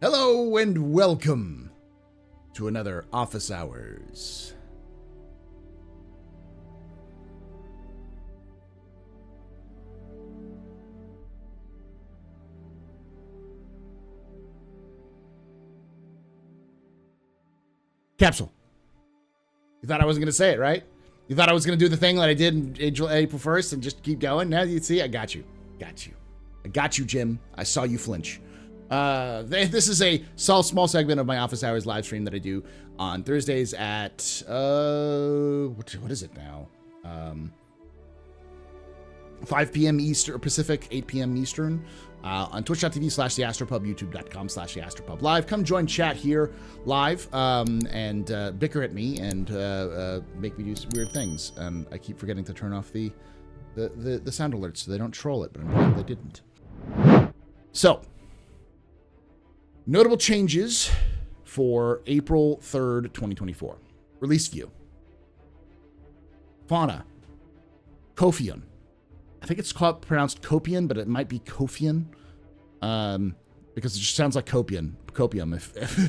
Hello and welcome to another Office Hours. Capsule. You thought I wasn't going to say it, right? You thought I was going to do the thing that I did in April 1st and just keep going? Now you see, I got you. I got you, Jim. I saw you flinch. This is a small segment of my Office Hours live stream that I do on Thursdays at, what is it now? 5 p.m. Eastern, Pacific, 8 p.m. Eastern, on twitch.tv/theastropub, youtube.com/theastropublive live. Come join chat here live, and bicker at me and make me do some weird things. I keep forgetting to turn off the sound alerts so they don't troll it, but I'm glad they didn't. So, notable changes for April 3rd, 2024. Release view. Fauna. Kofian. I think it's pronounced Copian, but it might be Kofian. Because it just sounds like copium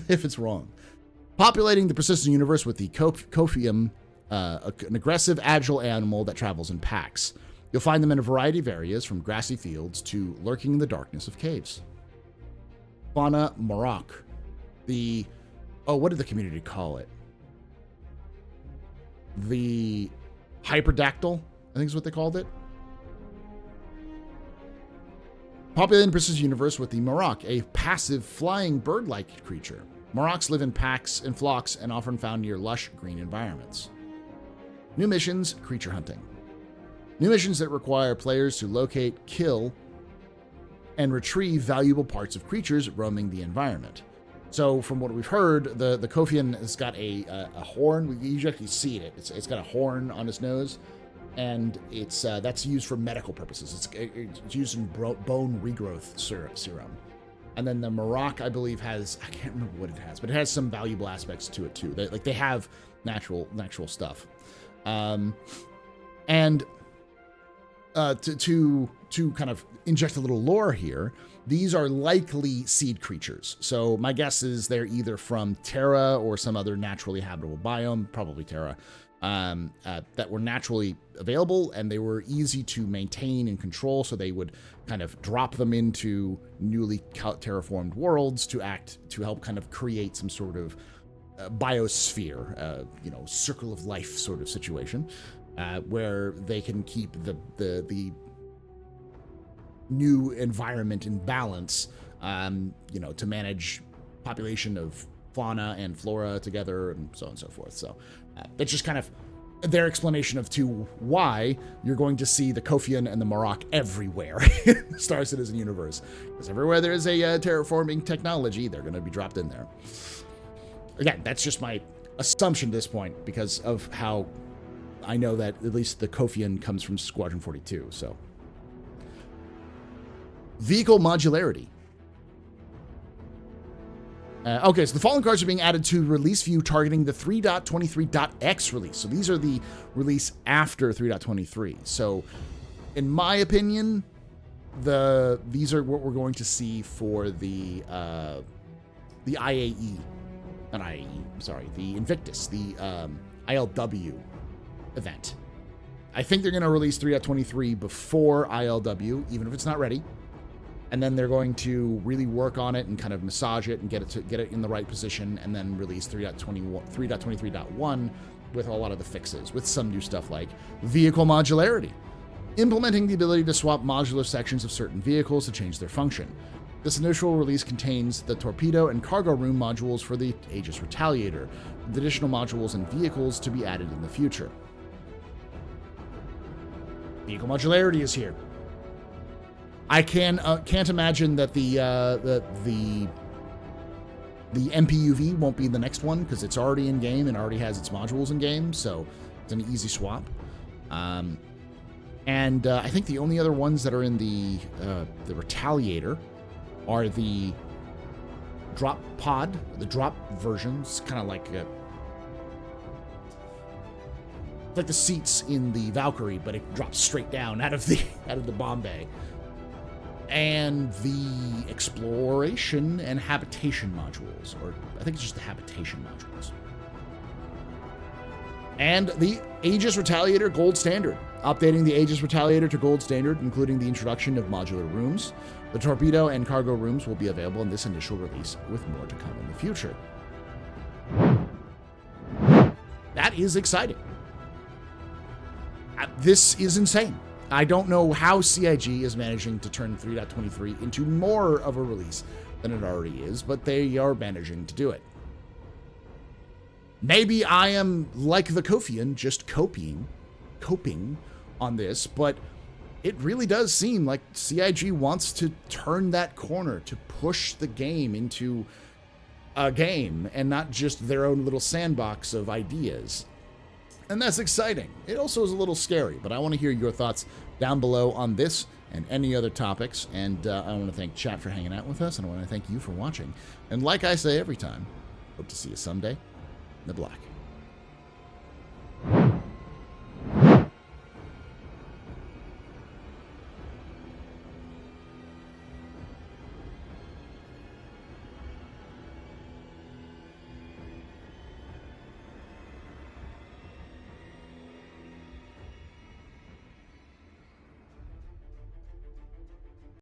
if it's wrong. Populating the persistent universe with the Kofium, an aggressive, agile animal that travels in packs. You'll find them in a variety of areas, from grassy fields to lurking in the darkness of caves. Fauna Marok. What did the community call it? The hyperdactyl, I think is what they called it. Populating the persistent universe with the Marok, a passive, flying, bird-like creature. Maroks live in packs and flocks and often found near lush green environments. New missions, creature hunting. New missions that require players to locate, kill, and retrieve valuable parts of creatures roaming the environment. So, from what we've heard, the Kofian has got a horn. You actually see it. It's got a horn on its nose, and that's used for medical purposes. It's used in bone regrowth serum. And then the Marok, I believe, has, I can't remember what it has, but it has some valuable aspects to it too. They have natural stuff. To kind of inject a little lore here, these are likely seed creatures. So my guess is they're either from Terra or some other naturally habitable biome, probably Terra, that were naturally available, and they were easy to maintain and control, so they would kind of drop them into newly terraformed worlds to help kind of create some sort of biosphere, circle of life sort of situation. Where they can keep the new environment in balance, to manage population of fauna and flora together, and so on and so forth. So that's just kind of their explanation of why you're going to see the Kofian and the Marok everywhere in the Star Citizen universe. Because everywhere there is a terraforming technology, they're going to be dropped in there. Again, that's just my assumption at this point, because of how I know that at least the Kofian comes from Squadron 42, so. Vehicle modularity. Okay, so the following cards are being added to release view targeting the 3.23.x release. So these are the release after 3.23. So, in my opinion, these are what we're going to see for the IAE. Not IAE, I'm sorry, the Invictus, the ILW event. I think they're going to release 3.23 before ILW, even if it's not ready. And then they're going to really work on it and kind of massage it and get it in the right position, and then release 3.23.1 with a lot of the fixes, with some new stuff like vehicle modularity, implementing the ability to swap modular sections of certain vehicles to change their function. This initial release contains the torpedo and cargo room modules for the Aegis Retaliator, with additional modules and vehicles to be added in the future. Vehicle modularity is here. I can't imagine that the MPUV won't be the next one, because it's already in game and already has its modules in game, so it's an easy swap. I think the only other ones that are in the Retaliator are the drop pod, the drop versions, kind of like the seats in the Valkyrie, but it drops straight down out of the bomb bay. and the exploration and habitation modules, or I think it's just the habitation modules. And the Aegis Retaliator Gold Standard, updating the Aegis Retaliator to Gold Standard, including the introduction of modular rooms. The torpedo and cargo rooms will be available in this initial release, with more to come in the future. That is exciting. This is insane. I don't know how CIG is managing to turn 3.23 into more of a release than it already is, but they are managing to do it. Maybe I am like the Kofian, just coping on this, but it really does seem like CIG wants to turn that corner, to push the game into a game and not just their own little sandbox of ideas. And that's exciting. It also is a little scary, but I want to hear your thoughts down below on this and any other topics. And I want to thank chat for hanging out with us, and I want to thank you for watching. And like I say every time, hope to see you someday in the black.